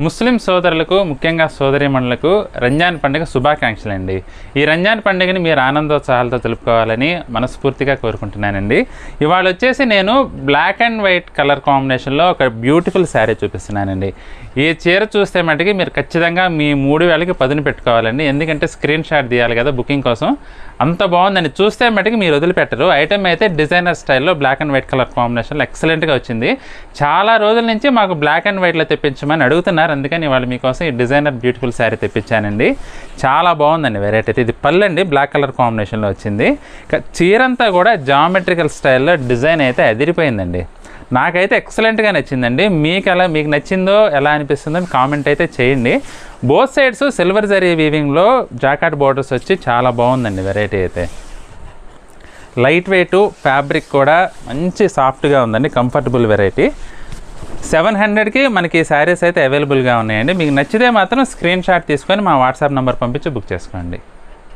ముస్లిం సోదరులకు ముఖ్యంగా సోదరీమణులకు రంజాన్ పండుగ శుభాకాంక్షలండి. ఈ రంజాన్ పండుగని మీరు ఆనందోత్సాహాలతో తెలుపుకోవాలని మనస్ఫూర్తిగా కోరుకుంటున్నానండి. ఇవాళ వచ్చేసి నేను బ్లాక్ అండ్ వైట్ కలర్ కాంబినేషన్లో ఒక బ్యూటిఫుల్ శారీ చూపిస్తున్నానండి. ఈ చీర చూస్తే మటుకి మీరు ఖచ్చితంగా మీ 3000కి పదును పెట్టుకోవాలండి. ఎందుకంటే స్క్రీన్ షాట్ తీయాలి కదా బుకింగ్ కోసం. అంత బాగుందండి, చూస్తే మటుకి మీరు వదిలిపెట్టరు. ఐటమ్ అయితే డిజైనర్ స్టైల్లో బ్లాక్ అండ్ వైట్ కలర్ కాంబినేషన్లో ఎక్సలెంట్గా వచ్చింది. చాలా రోజుల నుంచి మాకు బ్లాక్ అండ్ వైట్లో తెప్పించమని అడుగుతున్నారు, అందుకని వాళ్ళు మీకోసం ఈ డిజైనర్ బ్యూటిఫుల్ శారీ తెప్పించానండి. చాలా బాగుందండి వెరైటీ అయితే. ఇది పళ్ళండి బ్లాక్ కలర్ కాంబినేషన్లో వచ్చింది. చీరంతా కూడా జామెట్రికల్ స్టైల్లో డిజైన్ అయితే అదిరిపోయిందండి. నాకైతే ఎక్సలెంట్గా నచ్చిందండి. మీకు నచ్చిందో ఎలా అనిపిస్తుందో కామెంట్ అయితే చేయండి. Both sides silver zari వీవింగ్లో జాకాట్ borders వచ్చి చాలా బాగుందండి వెరైటీ అయితే. లైట్ వెయిట్ ఫ్యాబ్రిక్ కూడా మంచి సాఫ్ట్గా ఉందండి, కంఫర్టబుల్ వెరైటీ. 700కి మనకి ఈ శారీస్ అయితే అవైలబుల్గా ఉన్నాయండి. మీకు నచ్చితే మాత్రం స్క్రీన్ షాట్ తీసుకొని మా వాట్సాప్ నెంబర్ పంపించి బుక్ చేసుకోండి.